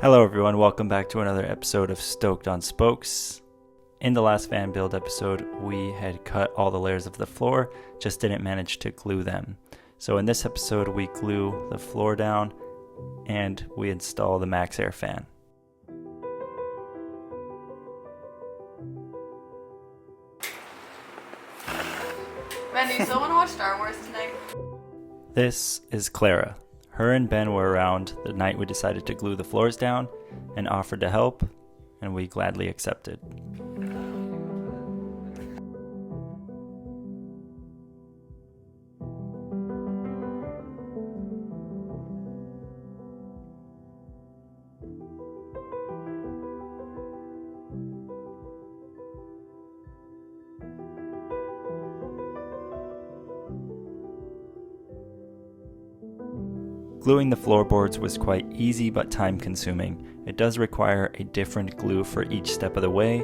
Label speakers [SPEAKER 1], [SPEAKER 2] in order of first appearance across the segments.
[SPEAKER 1] Hello everyone, welcome back to another episode of Stoked on Spokes. In the last van build episode, we had cut all the layers of the floor, just didn't manage to glue them. So in this episode, we glue the floor down and we install the Max Air fan.
[SPEAKER 2] Ben, do you still want to watch Star Wars tonight?
[SPEAKER 1] This is Clara. Her and Ben were around the night we decided to glue the floors down and offered to help, and we gladly accepted. Gluing the floorboards was quite easy but time consuming. It does require a different glue for each step of the way,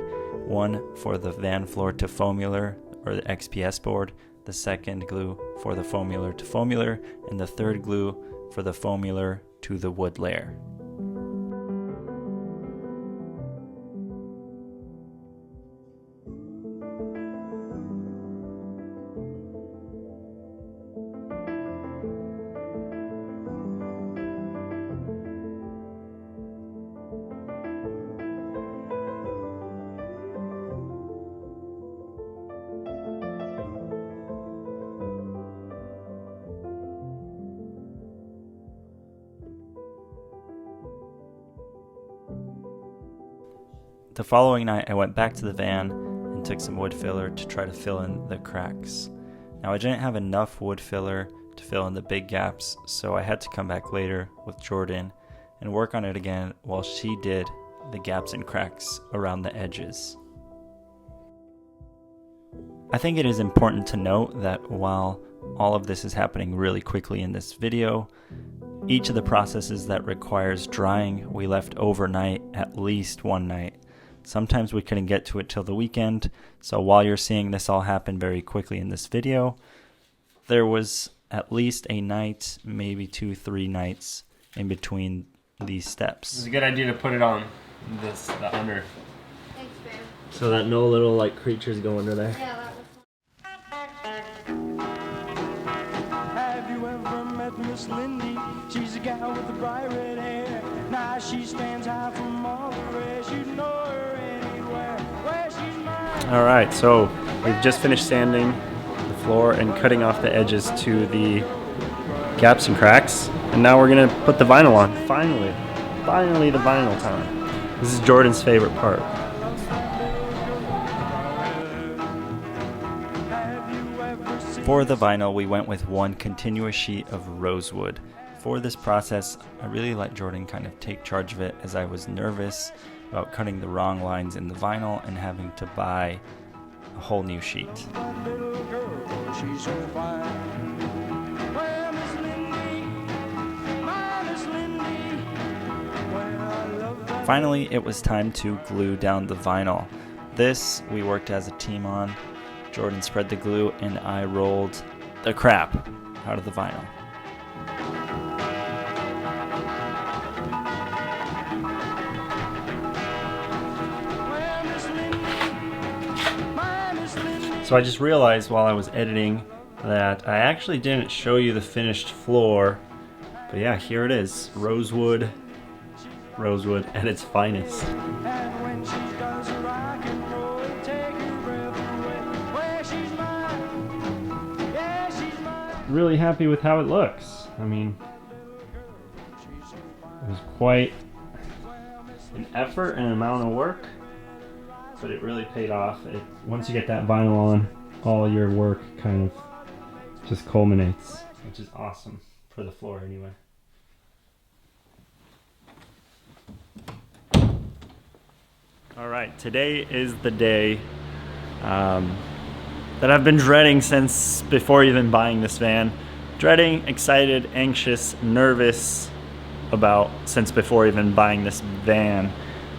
[SPEAKER 1] one for the van floor to foamular or the XPS board, the second glue for the foamular to foamular, and the third glue for the foamular to the wood layer. The following night, I went back to the van and took some wood filler to try to fill in the cracks. Now, I didn't have enough wood filler to fill in the big gaps, so I had to come back later with Jordan and work on it again while she did the gaps and cracks around the edges. I think it is important to note that while all of this is happening really quickly in this video, each of the processes that requires drying we left overnight at least one night. Sometimes we couldn't get to it till the weekend, so while you're seeing this all happen very quickly in this video, there was at least a night, maybe 2-3 nights in between these steps.
[SPEAKER 3] It's a good idea to put it on the under.
[SPEAKER 4] Thanks, babe.
[SPEAKER 3] So that no little creatures go under there.
[SPEAKER 4] Yeah, that was fun.
[SPEAKER 5] Have you ever met Miss Lindy? She's a gal with the bright red hair. Now she stands high from all the rest. You know her anywhere. Where she's mine.
[SPEAKER 3] Alright, so we've just finished sanding the floor and cutting off the edges to the gaps and cracks. And now we're going to put the vinyl on. Finally the vinyl time. This is Jordan's favorite part.
[SPEAKER 1] For the vinyl, we went with one continuous sheet of rosewood. For this process, I really let Jordan kind of take charge of it as I was nervous about cutting the wrong lines in the vinyl and having to buy a whole new sheet. Finally, it was time to glue down the vinyl. This we worked as a team on. Jordan spread the glue and I rolled the crap out of the vinyl.
[SPEAKER 3] So I just realized while I was editing that I actually didn't show you the finished floor. But yeah, here it is. Rosewood at its finest. Really happy with how it looks. I mean, it was quite an effort and an amount of work, but it really paid off. Once you get that vinyl on, all your work kind of just culminates, which is awesome for the floor anyway. All right, today is the day that I've been dreading since before even buying this van. Dreading, excited, anxious, nervous about since before even buying this van.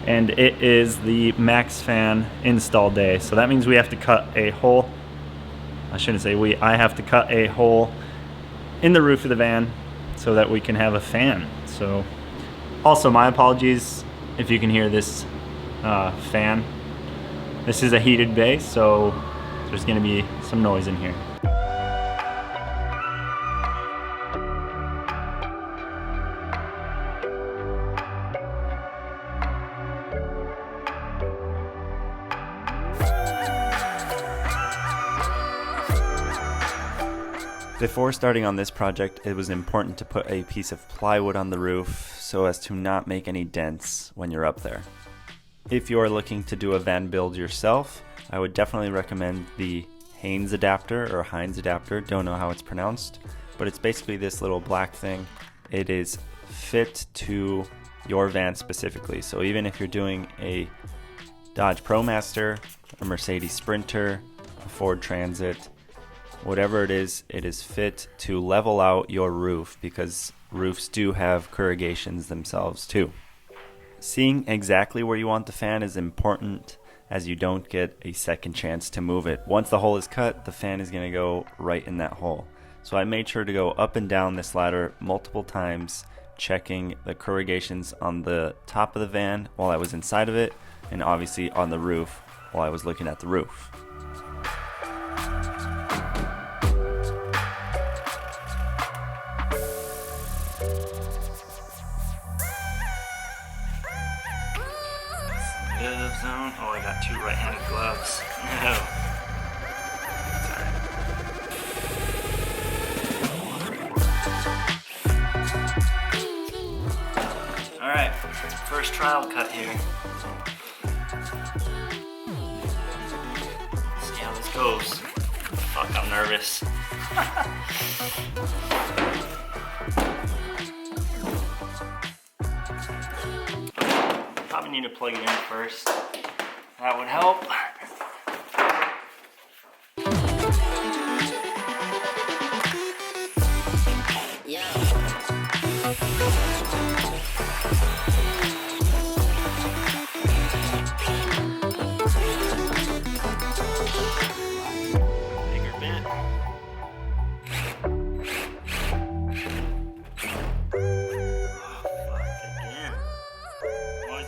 [SPEAKER 3] And it is the Max fan install day. So that means we have to cut a hole. I shouldn't say we. I have to cut a hole in the roof of the van so that we can have a fan. So Also, my apologies if you can hear this fan. This is a heated bay, so there's going to be some noise in here.
[SPEAKER 1] Before starting on this project, it was important to put a piece of plywood on the roof so as to not make any dents when you're up there. If you are looking to do a van build yourself, I would definitely recommend the Heinz adapter, don't know how it's pronounced, but it's basically this little black thing. It is fit to your van specifically, so even if you're doing a Dodge ProMaster, a Mercedes Sprinter, a Ford Transit, whatever it is fit to level out your roof, because roofs do have corrugations themselves too. Seeing exactly where you want the fan is important, as you don't get a second chance to move it. Once the hole is cut, the fan is going to go right in that hole. So I made sure to go up and down this ladder multiple times, checking the corrugations on the top of the van while I was inside of it, and obviously on the roof while I was looking at the roof.
[SPEAKER 3] Glove zone. Oh, I got 2 right-handed gloves. No. Sorry. Alright, first trial cut here. Let's see how this goes. Fuck, I'm nervous. Probably need to plug it in first. That would help. Bigger bit.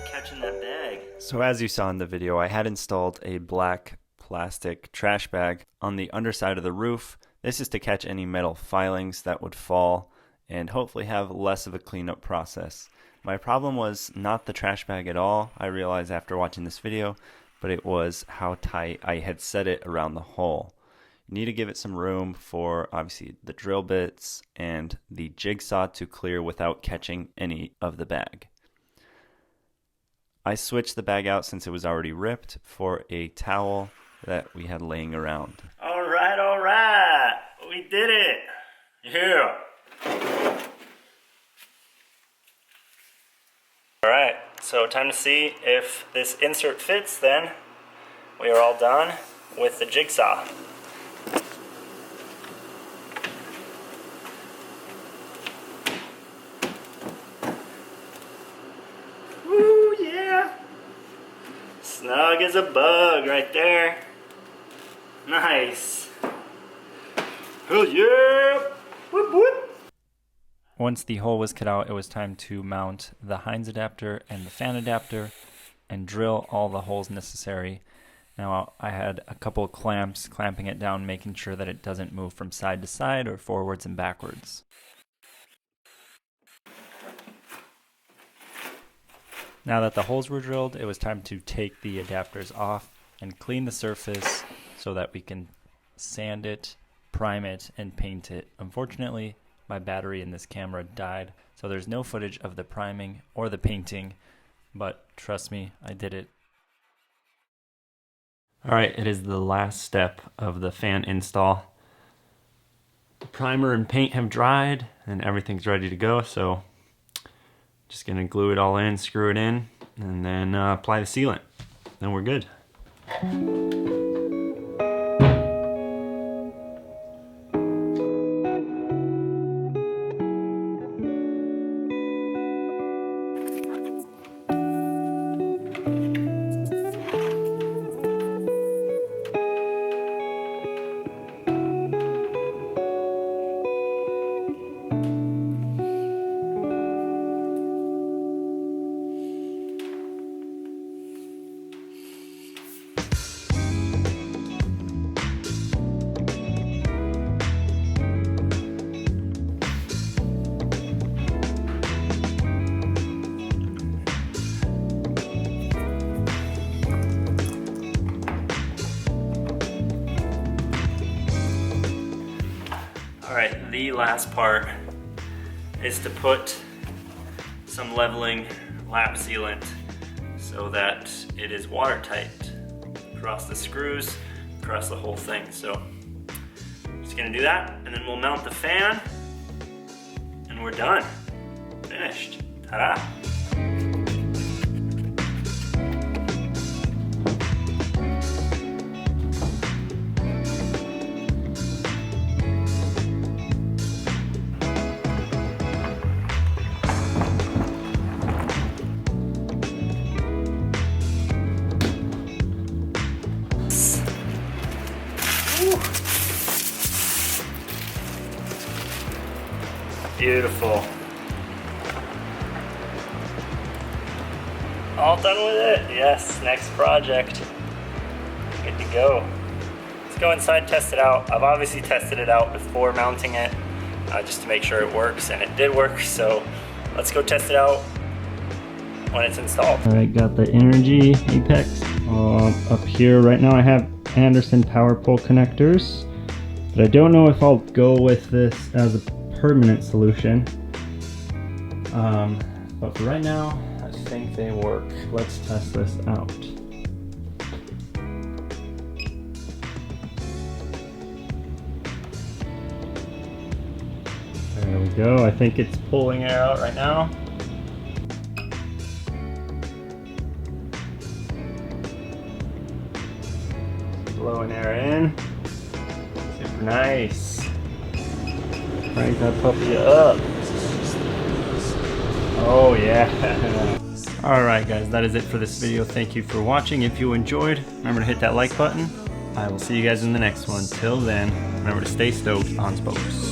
[SPEAKER 3] Catching that bag.
[SPEAKER 1] So as you saw in the video, I had installed a black plastic trash bag on the underside of the roof. This is to catch any metal filings that would fall and hopefully have less of a cleanup process. My problem was not the trash bag at all, I realized after watching this video, but it was how tight I had set it around the hole. You need to give it some room for obviously the drill bits and the jigsaw to clear without catching any of the bag. I switched the bag out since it was already ripped for a towel that we had laying around.
[SPEAKER 3] All right. We did it. Yeah. All right, so time to see if this insert fits then. We are all done with the jigsaw. Woo, yeah. Snug as a bug right there. Nice. Hell yeah. Whoop, whoop.
[SPEAKER 1] Once the hole was cut out, it was time to mount the Heinz adapter and the fan adapter and drill all the holes necessary. Now I had a couple of clamps clamping it down, making sure that it doesn't move from side to side or forwards and backwards. Now that the holes were drilled, it was time to take the adapters off and clean the surface so that we can sand it, prime it, and paint it. Unfortunately, my battery in this camera died, so there's no footage of the priming or the painting, but trust me, I did it. Alright, it is the last step of the fan install. The primer and paint have dried and everything's ready to go, so just gonna glue it all in, screw it in, and then apply the sealant. Then we're good.
[SPEAKER 3] last part is to put some leveling lap sealant so that it is watertight across the screws, across the whole thing. So I'm just gonna do that, and then we'll mount the fan, and we're done. Finished. Ta-da! Beautiful. All done with it. Yes, next project. Good to go. Let's go inside, test it out. I've obviously tested it out before mounting it, just to make sure it works, and it did work. So let's go test it out when it's installed. All right, got the Energy Apex up here. Right now I have Anderson power pole connectors, but I don't know if I'll go with this as a permanent solution. But for right now, I think they work. Let's test this out. There we go. I think it's pulling air out right now. Blowing air in. Super nice. Crank that puppy up. Oh yeah. Alright guys, that is it for this video. Thank you for watching. If you enjoyed, remember to hit that like button. I will see you guys in the next one. Till then, remember to stay stoked on spokes.